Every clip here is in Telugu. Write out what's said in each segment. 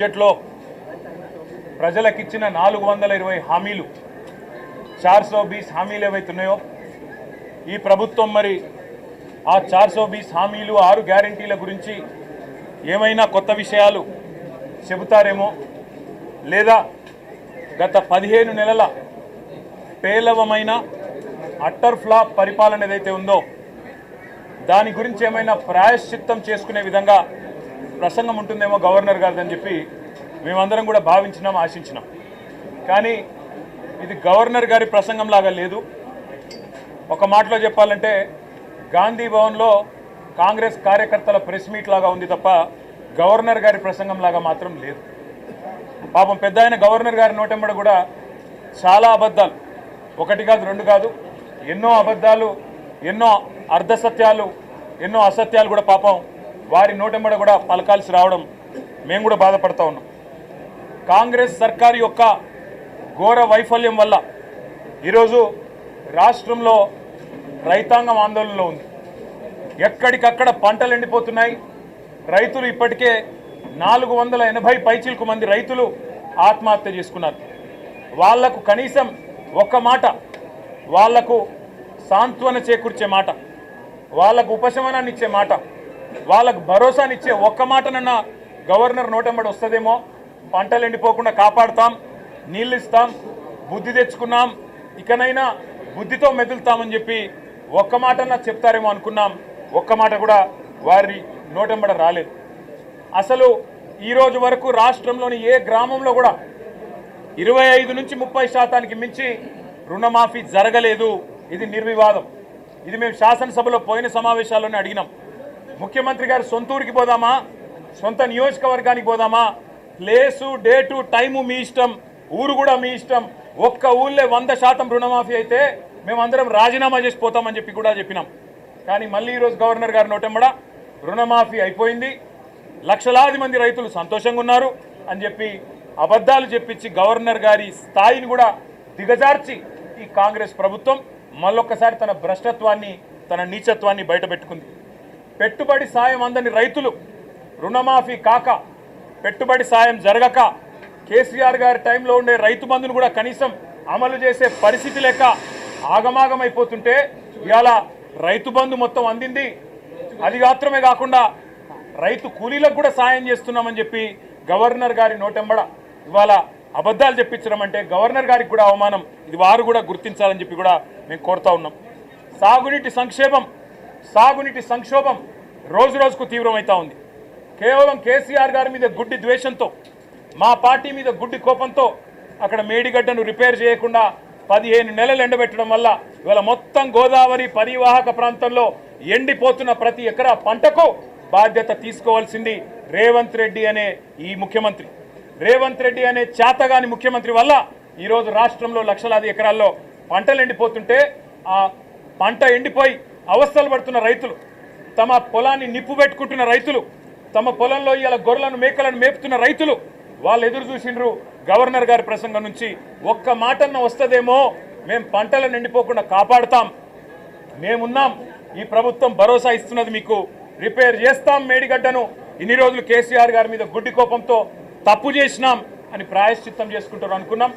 బడ్జెట్లో ప్రజలకిచ్చిన 420 హామీలు 420 హామీలు ఏవైతున్నాయో ఈ ప్రభుత్వం మరి ఆ 420 హామీలు 6 గ్యారెంటీల గురించి ఏమైనా కొత్త విషయాలు చెబుతారేమో లేదా గత 15 నెలల పేలవమైన అట్టర్ ఫ్లాప్ పరిపాలన ఏదైతే ఉందో దాని గురించి ఏమైనా ప్రాయశ్చిత్తం చేసుకునే విధంగా ప్రసంగం ఉంటుందేమో గవర్నర్ గారిదని చెప్పి మేమందరం కూడా భావించినాం, ఆశించినాం. కానీ ఇది గవర్నర్ గారి ప్రసంగంలాగా లేదు. ఒక మాటలో చెప్పాలంటే గాంధీ భవన్లో కాంగ్రెస్ కార్యకర్తల ప్రెస్ మీట్ లాగా ఉంది తప్ప గవర్నర్ గారి ప్రసంగంలాగా మాత్రం లేదు. పాపం పెద్ద ఆయన గవర్నర్ గారి నోటెంబడ కూడా చాలా అబద్ధాలు, ఒకటి కాదు రెండు కాదు, ఎన్నో అబద్ధాలు, ఎన్నో అర్ధసత్యాలు, ఎన్నో అసత్యాలు కూడా పాపం వారి నోటెంబడ కూడా పలకాల్సి రావడం మేము కూడా బాధపడతా ఉన్నాం. కాంగ్రెస్ సర్కారు యొక్క ఘోర వైఫల్యం వల్ల ఈరోజు రాష్ట్రంలో రైతాంగం ఆందోళనలో ఉంది. ఎక్కడికక్కడ పంటలు ఎండిపోతున్నాయి. రైతులు ఇప్పటికే 480 పైచిలకు మంది రైతులు ఆత్మహత్య చేసుకున్నారు. వాళ్లకు కనీసం ఒక్క మాట, వాళ్లకు సాంత్వన చేకూర్చే మాట, వాళ్లకు ఉపశమనాన్ని ఇచ్చే మాట, వాళ్ళకు భరోసానిచ్చే ఒక్క మాటనన్నా గవర్నర్ నోటెంబడి వస్తుందేమో. పంటలు ఎండిపోకుండా కాపాడుతాం, నీళ్ళు ఇస్తాం, బుద్ధి తెచ్చుకున్నాం, ఇకనైనా బుద్ధితో మెదులుతామని చెప్పి ఒక్క మాటన్నా చెప్తారేమో అనుకున్నాం. ఒక్క మాట కూడా వారి నోటెంబడ రాలేదు. అసలు ఈరోజు వరకు రాష్ట్రంలోని ఏ గ్రామంలో కూడా 25 నుంచి 30% మించి రుణమాఫీ జరగలేదు. ఇది నిర్వివాదం. ఇది మేము శాసనసభలో పోయిన సమావేశాల్లోనే అడిగినాం. ముఖ్యమంత్రి గారు సొంత ఊరికి పోదామా, సొంత నియోజకవర్గానికి పోదామా, ప్లేసు డేటు టైము మీ ఇష్టం, ఊరు కూడా మీ ఇష్టం. ఒక్క ఊళ్ళే 100% రుణమాఫీ అయితే మేమందరం రాజీనామా చేసి పోతామని చెప్పి కూడా చెప్పినాం. కానీ మళ్ళీ ఈరోజు గవర్నర్ గారి నోటెంబడ రుణమాఫీ అయిపోయింది, లక్షలాది మంది రైతులు సంతోషంగా ఉన్నారు అని చెప్పి అబద్ధాలు చెప్పించి గవర్నర్ గారి స్థాయిని కూడా దిగజార్చి ఈ కాంగ్రెస్ ప్రభుత్వం మళ్ళొక్కసారి తన భ్రష్టత్వాన్ని, తన నీచత్వాన్ని బయటపెట్టుకుంది. పెట్టుబడి సాయం అందని రైతులు రుణమాఫీ కాక, పెట్టుబడి సాయం జరగక, కేసీఆర్ గారి టైంలో ఉండే రైతు బంధును కూడా కనీసం అమలు చేసే పరిస్థితి లేక ఆగమాగమైపోతుంటే ఇవాళ రైతు బంధు మొత్తం అందింది. అది మాత్రమే కాకుండా రైతు కూలీలకు కూడా సాయం చేస్తున్నామని చెప్పి గవర్నర్ గారి నోటెంబడ ఇవాళ అబద్ధాలు చెప్పించడం అంటే గవర్నర్ గారికి కూడా అవమానం. ఇది వారు కూడా గుర్తించాలని చెప్పి కూడా మేము కోరుతా ఉన్నాం. సాగునీటి సంక్షోభం రోజు రోజుకు తీవ్రమవుతా ఉంది. కేవలం కేసీఆర్ గారి మీద గుడ్డి ద్వేషంతో, మా పార్టీ మీద గుడ్డి కోపంతో అక్కడ మేడిగడ్డను రిపేర్ చేయకుండా 15 నెలలు ఎండబెట్టడం వల్ల ఇవాళ మొత్తం గోదావరి పరివాహక ప్రాంతంలో ఎండిపోతున్న ప్రతి ఎకరా పంటకు బాధ్యత తీసుకోవాల్సింది రేవంత్ రెడ్డి అనే ఈ ముఖ్యమంత్రి. రేవంత్ రెడ్డి అనే చేతగాని ముఖ్యమంత్రి వల్ల ఈరోజు రాష్ట్రంలో లక్షలాది ఎకరాల్లో పంటలు ఎండిపోతుంటే, ఆ పంట ఎండిపోయి అవస్థలు పడుతున్న రైతులు, తమ పొలాన్ని నిప్పు పెట్టుకుంటున్న రైతులు, తమ పొలంలో ఇలా గొర్రెలను మేకలను మేపుతున్న రైతులు వాళ్ళు ఎదురు చూసిండ్రు గవర్నర్ గారి ప్రసంగం నుంచి. ఒక్క మాటన్న వస్తుందేమో, మేము పంటలను ఎండిపోకుండా కాపాడుతాం, మేమున్నాం, ఈ ప్రభుత్వం భరోసా ఇస్తున్నది, మీకు రిపేర్ చేస్తాం మేడిగడ్డను, ఇన్ని రోజులు కేసీఆర్ గారి మీద గుడ్డి కోపంతో తప్పు చేసినాం అని ప్రాయశ్చిత్తం చేసుకుంటారు అనుకున్నాం.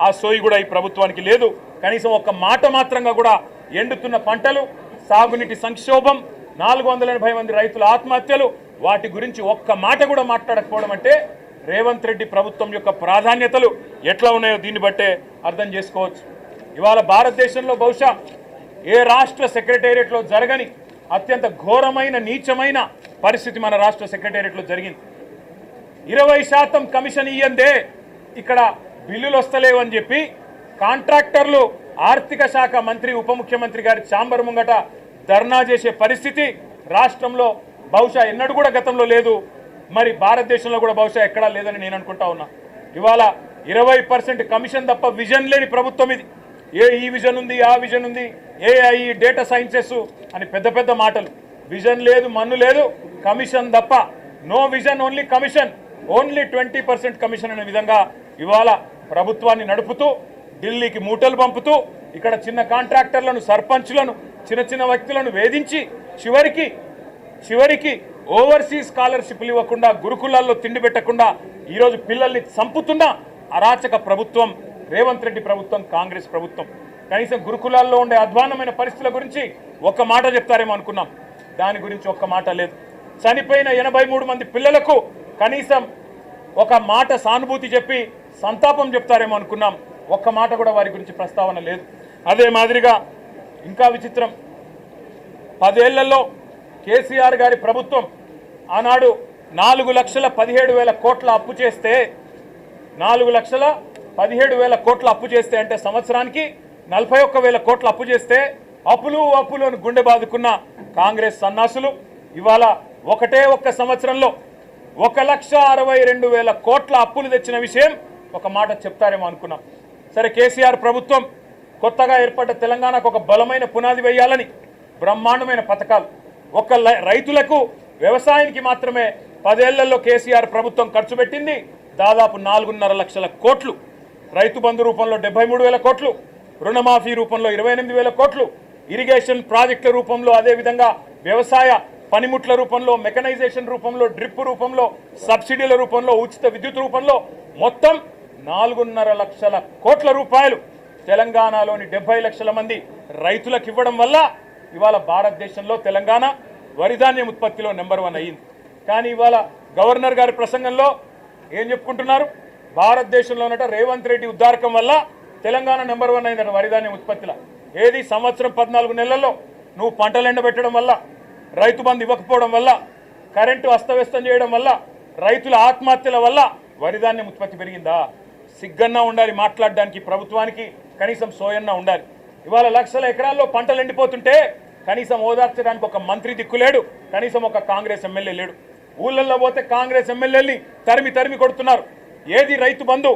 ఆ సోయి కూడా ఈ ప్రభుత్వానికి లేదు. కనీసం ఒక్క మాట మాత్రంగా కూడా ఎండుతున్న పంటలు, సాగునీటి సంక్షోభం, 480 మంది రైతుల ఆత్మహత్యలు, వాటి గురించి ఒక్క మాట కూడా మాట్లాడకపోవడం అంటే రేవంత్ రెడ్డి ప్రభుత్వం యొక్క ప్రాధాన్యతలు ఎట్లా ఉన్నాయో దీన్ని బట్టే అర్థం చేసుకోవచ్చు. ఇవాళ భారతదేశంలో బహుశా ఏ రాష్ట్ర సెక్రటేరియట్లో జరగని అత్యంత ఘోరమైన నీచమైన పరిస్థితి మన రాష్ట్ర సెక్రటేరియట్లో జరిగింది. 20% కమిషన్ ఇయ్యందే ఇక్కడ బిల్లులు వస్తలేవని చెప్పి కాంట్రాక్టర్లు ఆర్థిక శాఖ మంత్రి, ఉప ముఖ్యమంత్రి గారి ఛాంబర్ ముంగట ధర్నా చేసే పరిస్థితి రాష్ట్రంలో బహుశా ఎన్నడూ కూడా గతంలో లేదు. మరి భారతదేశంలో కూడా బహుశా ఎక్కడా లేదని నేను అనుకుంటా ఉన్నా. ఇవాళ 20% కమిషన్ తప్ప విజన్ లేని ప్రభుత్వం ఇది. ఈ విజన్ ఉంది, ఆ విజన్ ఉంది, ఏఐ, డేటా సైన్సెస్ అని పెద్ద పెద్ద మాటలు. విజన్ లేదు, మన్ను లేదు, కమిషన్ తప్ప. No vision, only commission, only 20% commission అనే విధంగా ఇవాళ ప్రభుత్వాన్ని నడుపుతూ ఢిల్లీకి మూటలు పంపుతూ ఇక్కడ చిన్న కాంట్రాక్టర్లను, సర్పంచ్లను, చిన్న చిన్న వ్యక్తులను వేధించి చివరికి ఓవర్సీస్ స్కాలర్షిప్లు ఇవ్వకుండా గురుకులాల్లో తిండి పెట్టకుండా ఈరోజు పిల్లల్ని చంపుతున్న అరాచక ప్రభుత్వం రేవంత్ రెడ్డి ప్రభుత్వం, కాంగ్రెస్ ప్రభుత్వం. కనీసం గురుకులాల్లో ఉండే అధ్వాన్నమైన పరిస్థితుల గురించి ఒక్క మాట చెప్తారేమో అనుకున్నాం. దాని గురించి ఒక్క మాట లేదు. చనిపోయిన 83 మంది పిల్లలకు కనీసం ఒక మాట సానుభూతి చెప్పి సంతాపం చెప్తారేమో అనుకున్నాం. ఒక్క మాట కూడా వారి గురించి ప్రస్తావన లేదు. అదే మాదిరిగా ఇంకా విచిత్రం, 10 ఏళ్లలో కేసీఆర్ గారి ప్రభుత్వం ఆనాడు 4,17,000 కోట్ల అప్పు చేస్తే 4,17,000 కోట్ల అప్పు చేస్తే అంటే సంవత్సరానికి 41,000 కోట్ల అప్పు చేస్తే అప్పులు అని గుండె బాదుకున్న కాంగ్రెస్ సన్నాసులు ఇవాళ ఒక్క సంవత్సరంలో 1,62,000 కోట్ల అప్పులు తెచ్చిన విషయం ఒక మాట చెప్తారేమో అనుకున్నాం. సరే, కేసీఆర్ ప్రభుత్వం కొత్తగా ఏర్పడ్డ తెలంగాణకు ఒక బలమైన పునాది వేయాలని బ్రహ్మాండమైన పథకాలు, రైతులకు వ్యవసాయానికి మాత్రమే 10 ఏళ్లలో కేసీఆర్ ప్రభుత్వం ఖర్చు పెట్టింది దాదాపు 4.5 లక్షల కోట్లు. రైతు బంధు రూపంలో 73,000 కోట్లు, రుణమాఫీ రూపంలో 28,000 కోట్లు, ఇరిగేషన్ ప్రాజెక్టుల రూపంలో, అదేవిధంగా వ్యవసాయ పనిముట్ల రూపంలో, మెకనైజేషన్ రూపంలో, డ్రిప్ రూపంలో, సబ్సిడీల రూపంలో, ఉచిత విద్యుత్ రూపంలో మొత్తం 4.5 లక్షల కోట్ల రూపాయలు తెలంగాణలోని 70 లక్షల మంది రైతులకు ఇవ్వడం వల్ల ఇవాళ భారతదేశంలో తెలంగాణ వరిధాన్యం ఉత్పత్తిలో నెంబర్ 1 అయ్యింది. కానీ ఇవాళ గవర్నర్ గారి ప్రసంగంలో ఏం చెప్పుకుంటున్నారు? భారతదేశంలోనట రేవంత్ రెడ్డి ఉద్దారకం వల్ల తెలంగాణ నెంబర్ 1 అయిందట వరిధాన్యం ఉత్పత్తిలో. ఏది సంవత్సరం 14 నెలల్లో నువ్వు పంటలు ఎండబెట్టడం వల్ల, రైతు బంధు ఇవ్వకపోవడం వల్ల, కరెంటు అస్తవ్యస్తం చేయడం వల్ల, రైతుల ఆత్మహత్యల వల్ల వరిధాన్యం ఉత్పత్తి పెరిగిందా? సిగ్గన్నా ఉండాలి మాట్లాడడానికి. ప్రభుత్వానికి కనీసం సోయన్నా ఉండాలి. ఇవాళ లక్షల ఎకరాల్లో పంటలు ఎండిపోతుంటే కనీసం ఓదార్చడానికి ఒక మంత్రి దిక్కులేడు, కనీసం ఒక కాంగ్రెస్ ఎమ్మెల్యే లేడు. ఊళ్ళల్లో పోతే కాంగ్రెస్ ఎమ్మెల్యేల్ని తరిమి కొడుతున్నారు. ఏది రైతు బంధు,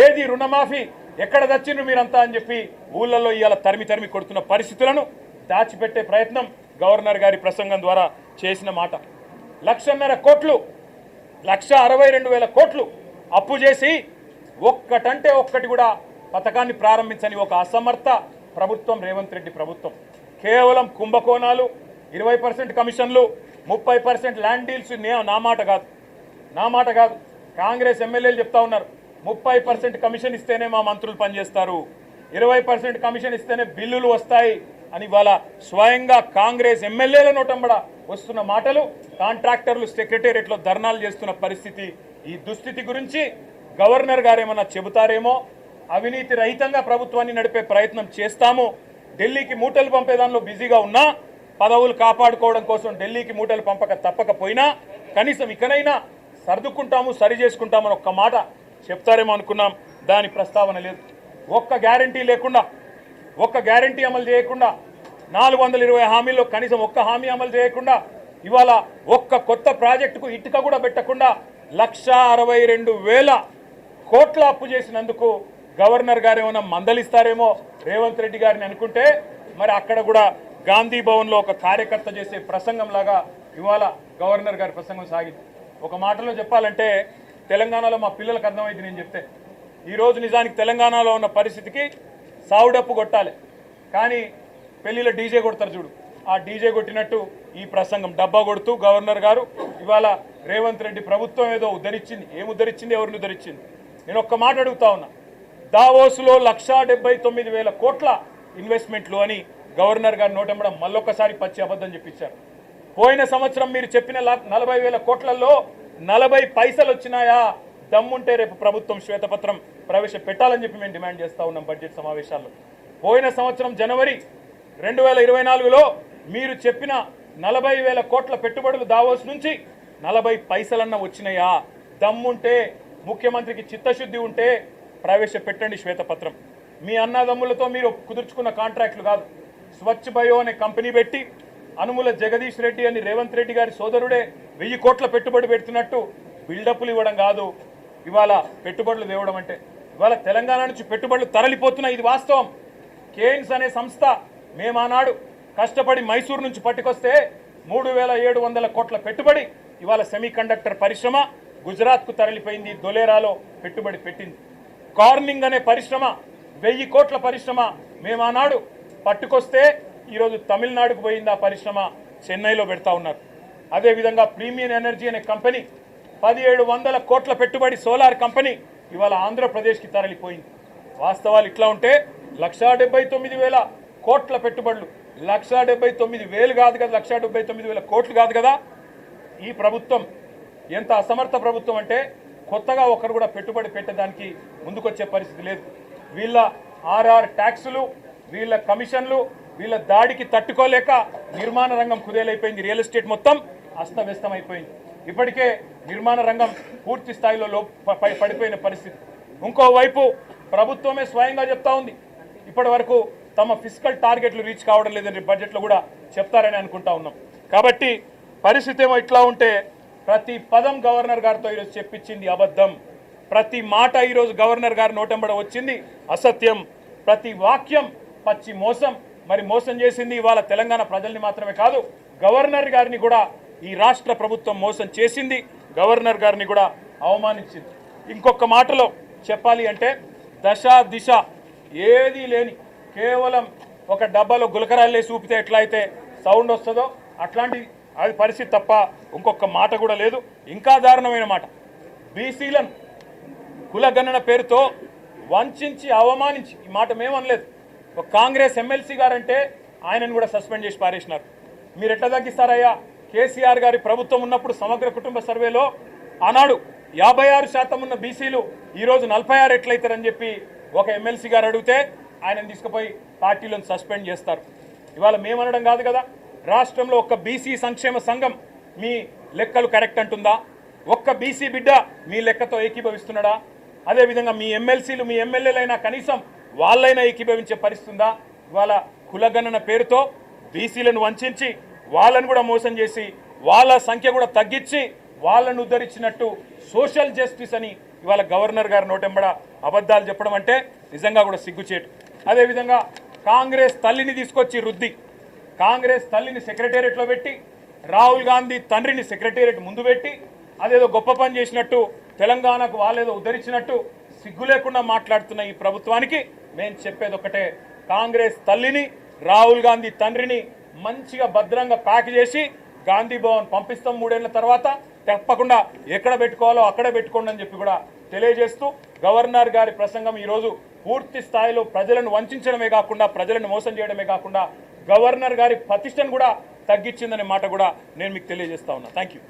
ఏది రుణమాఫీ, ఎక్కడ తెచ్చిండ్రు మీరంతా అని చెప్పి ఊళ్ళల్లో ఇవాళ తరిమి కొడుతున్న పరిస్థితులను దాచిపెట్టే ప్రయత్నం గవర్నర్ గారి ప్రసంగం ద్వారా చేసిన మాట. 1,50,000 కోట్లు, 1,62,000 కోట్లు అప్పు చేసి ఒక్కటంటే ఒక్కటి కూడా పథకాన్ని ప్రారంభించని ఒక అసమర్థ ప్రభుత్వం రేవంత్ రెడ్డి ప్రభుత్వం. కేవలం కుంభకోణాలు, 20% కమిషన్లు, 30% ల్యాండ్ డీల్స్. నా మాట కాదు, కాంగ్రెస్ ఎమ్మెల్యేలు చెప్తా ఉన్నారు. 30% కమిషన్ ఇస్తేనే మా మంత్రులు పనిచేస్తారు, 20% కమిషన్ ఇస్తేనే బిల్లులు వస్తాయి అని ఇవాళ స్వయంగా కాంగ్రెస్ ఎమ్మెల్యేల నోటంబడ వస్తున్న మాటలు, కాంట్రాక్టర్లు సెక్రటేరియట్లో ధర్నాలు చేస్తున్న పరిస్థితి. ఈ దుస్థితి గురించి గవర్నర్ గారు ఏమన్నా చెబుతారేమో. అవినీతి రహితంగా ప్రభుత్వాన్ని నడిపే ప్రయత్నం చేస్తాము. ఢిల్లీకి మూటలు పంపే దానిలో బిజీగా ఉన్నా, పదవులు కాపాడుకోవడం కోసం ఢిల్లీకి మూటలు తప్పకపోయినా కనీసం ఇకనైనా సర్దుకుంటాము, సరి చేసుకుంటామని ఒక్క మాట చెప్తారేమో అనుకున్నాం. దాని ప్రస్తావన లేదు. ఒక్క గ్యారంటీ అమలు చేయకుండా, 420 హామీల్లో కనీసం ఒక్క హామీ అమలు చేయకుండా, ఇవాళ ఒక్క కొత్త ప్రాజెక్టుకు ఇటుక కూడా పెట్టకుండా 1,62,000 కోట్ల అప్పు చేసినందుకు గవర్నర్ గారు ఏమైనా మందలిస్తారేమో రేవంత్ రెడ్డి గారిని అనుకుంటే, మరి అక్కడ కూడా గాంధీ భవన్లో ఒక కార్యకర్త చేసే ప్రసంగం లాగా ఇవాళ గవర్నర్ గారి ప్రసంగం సాగింది. ఒక మాటలో చెప్పాలంటే తెలంగాణలో మా పిల్లలకు అర్థమైంది నేను చెప్తే. ఈరోజు నిజానికి తెలంగాణలో ఉన్న పరిస్థితికి సావుడప్పు కొట్టాలి, కానీ పెళ్లిలో డీజే కొడతారు చూడు, ఆ డీజే కొట్టినట్టు ఈ ప్రసంగం డబ్బా కొడుతూ గవర్నర్ గారు ఇవాళ రేవంత్ రెడ్డి ప్రభుత్వం ఏదో ఉద్ధరించింది. ఏం ఉద్ధరించింది? ఎవరిని ఉద్ధరించింది? నేను ఒక్క మాట అడుగుతా ఉన్నా. దావోస్లో 1,79,000 కోట్ల ఇన్వెస్ట్మెంట్లు అని గవర్నర్ గారు నోటెంబడం మళ్ళొక్కసారి పచ్చి అబద్ధం చెప్పించారు. పోయిన సంవత్సరం మీరు చెప్పిన 40,000 కోట్లలో 40 పైసలు వచ్చినాయా? దమ్ముంటే రేపు ప్రభుత్వం శ్వేతపత్రం ప్రవేశపెట్టాలని చెప్పి మేము డిమాండ్ చేస్తూ ఉన్నాం బడ్జెట్ సమావేశాల్లో. పోయిన సంవత్సరం జనవరి 2024లో మీరు చెప్పిన 40,000 కోట్ల పెట్టుబడులు దావోస్ నుంచి 40 పైసలన్నా వచ్చినాయా? దమ్ముంటే, ముఖ్యమంత్రికి చిత్తశుద్ధి ఉంటే ప్రవేశపెట్టండి శ్వేతపత్రం. మీ అన్నదమ్ములతో మీరు కుదుర్చుకున్న కాంట్రాక్టులు కాదు. స్వచ్ఛ బయో అనే కంపెనీ పెట్టి అనుముల జగదీష్ రెడ్డి అని రేవంత్ రెడ్డి గారి సోదరుడే 1000 కోట్ల పెట్టుబడి పెడుతున్నట్టు బిల్డప్లు ఇవ్వడం కాదు ఇవాళ పెట్టుబడులు తేవడం అంటే. ఇవాళ తెలంగాణ నుంచి పెట్టుబడులు తరలిపోతున్నాయి, ఇది వాస్తవం. కేన్స్ అనే సంస్థ మేము ఆనాడు కష్టపడి మైసూరు నుంచి పట్టుకొస్తే 3,700 కోట్ల పెట్టుబడి ఇవాళ సెమీ కండక్టర్ పరిశ్రమ గుజరాత్కు తరలిపోయింది, దొలేరాలో పెట్టుబడి పెట్టింది. కార్నింగ్ అనే పరిశ్రమ 1000 కోట్ల పరిశ్రమ మేము ఆనాడు పట్టుకొస్తే ఈరోజు తమిళనాడుకు పోయింది, ఆ పరిశ్రమ చెన్నైలో పెడతా ఉన్నారు. అదేవిధంగా ప్రీమియం ఎనర్జీ అనే కంపెనీ 1700 కోట్ల పెట్టుబడి సోలార్ కంపెనీ ఇవాళ ఆంధ్రప్రదేశ్కి తరలిపోయింది. వాస్తవాలు ఇట్లా ఉంటే 1,79,000 కోట్ల పెట్టుబడులు 1,79,000 కాదు కదా, 1,79,000 కోట్లు కాదు కదా. ఈ ప్రభుత్వం ఎంత అసమర్థ ప్రభుత్వం అంటే కొత్తగా ఒకరు కూడా పెట్టుబడి పెట్టడానికి ముందుకొచ్చే పరిస్థితి లేదు. వీళ్ళ ఆర్ఆర్ ట్యాక్సులు, వీళ్ళ కమిషన్లు, వీళ్ళ దాడికి తట్టుకోలేక నిర్మాణ రంగం కుదేలైపోయింది. రియల్ ఎస్టేట్ మొత్తం అస్తవ్యస్తం అయిపోయింది. ఇప్పటికే నిర్మాణ రంగం పూర్తి స్థాయిలో పడిపోయిన పరిస్థితి. ఇంకోవైపు ప్రభుత్వమే స్వయంగా చెప్తా ఉంది ఇప్పటి వరకు తమ ఫిస్కల్ టార్గెట్లు రీచ్ కావడం లేదని బడ్జెట్లో కూడా చెప్తారని అనుకుంటా ఉన్నాం. కాబట్టి పరిస్థితి ఏమో ఇట్లా ఉంటే ప్రతి పదం గవర్నర్ గారితో ఈరోజు చెప్పించింది అబద్ధం, ప్రతి మాట ఈరోజు గవర్నర్ గారి నోటెంబడ వచ్చింది అసత్యం, ప్రతి వాక్యం పచ్చి మోసం. మరి మోసం చేసింది ఇవాళ తెలంగాణ ప్రజల్ని మాత్రమే కాదు, గవర్నర్ గారిని కూడా ఈ రాష్ట్ర ప్రభుత్వం మోసం చేసింది, గవర్నర్ గారిని కూడా అవమానించింది. ఇంకొక మాటలో చెప్పాలి అంటే దశ దిశ ఏదీ లేని కేవలం ఒక డబ్బాలో గులకరాలు వేసి ఊపితే ఎట్లా అయితే సౌండ్ వస్తుందో అట్లాంటి అది పరిస్థితి తప్ప ఇంకొక మాట కూడా లేదు. ఇంకా దారుణమైన మాట, బీసీలను కులగణన పేరుతో వంచి అవమానించి, ఈ మాట మేమనలేదు, ఒక కాంగ్రెస్ ఎమ్మెల్సీ గారంటే ఆయనను కూడా సస్పెండ్ చేసి పారేసినారు. మీరు ఎట్లా తగ్గిస్తారయ్యా? కేసీఆర్ గారి ప్రభుత్వం ఉన్నప్పుడు సమగ్ర కుటుంబ సర్వేలో ఆనాడు 56% ఉన్న బీసీలు ఈరోజు 46 ఎట్లయితారని చెప్పి ఒక ఎమ్మెల్సీ గారు అడిగితే ఆయనను తీసుకుపోయి పార్టీలను సస్పెండ్ చేస్తారు. ఇవాళ మేమనడం కాదు కదా, రాష్ట్రంలో ఒక్క బీసీ సంక్షేమ సంఘం మీ లెక్కలు కరెక్ట్ అంటుందా? ఒక్క బీసీ బిడ్డ మీ లెక్కతో ఏకీభవిస్తున్నాడా? అదేవిధంగా మీ ఎమ్మెల్సీలు మీ ఎమ్మెల్యేలైనా కనీసం వాళ్ళైనా ఏకీభవించే పరిస్థితుందా? ఇవాళ కులగణన పేరుతో బీసీలను వంచి వాళ్ళను కూడా మోసం చేసి వాళ్ళ సంఖ్య కూడా తగ్గించి వాళ్ళను ఉద్ధరించినట్టు సోషల్ జస్టిస్ అని ఇవాళ గవర్నర్ గారు నోటెంబడ అబద్ధాలు చెప్పడం అంటే నిజంగా కూడా సిగ్గుచేటు. అదేవిధంగా కాంగ్రెస్ తల్లిని తీసుకొచ్చి రుద్ది, కాంగ్రెస్ తల్లిని సెక్రటేరియట్లో పెట్టి, రాహుల్ గాంధీ తండ్రిని సెక్రటేరియట్ ముందు పెట్టి అదేదో గొప్ప పని చేసినట్టు, తెలంగాణకు వాళ్ళేదో ఉద్ధరించినట్టు సిగ్గు లేకుండా మాట్లాడుతున్న ఈ ప్రభుత్వానికి మేము చెప్పేది ఒకటే, కాంగ్రెస్ తల్లిని రాహుల్ గాంధీ తండ్రిని మంచిగా భద్రంగా ప్యాక్ చేసి గాంధీ భవన్ పంపిస్తాం 3 ఏళ్ల తర్వాత, తప్పకుండా ఎక్కడ పెట్టుకోవాలో అక్కడే పెట్టుకోండి అని చెప్పి కూడా తెలియజేస్తూ, గవర్నర్ గారి ప్రసంగం ఈరోజు పూర్తి స్థాయిలో ప్రజలను వంచడమే కాకుండా, ప్రజలను మోసం చేయడమే కాకుండా గవర్నర్ గారి ప్రతిష్టను కూడా తగ్గించిందనే మాట కూడా నేను మీకు తెలియజేస్తా ఉన్నా. Thank you.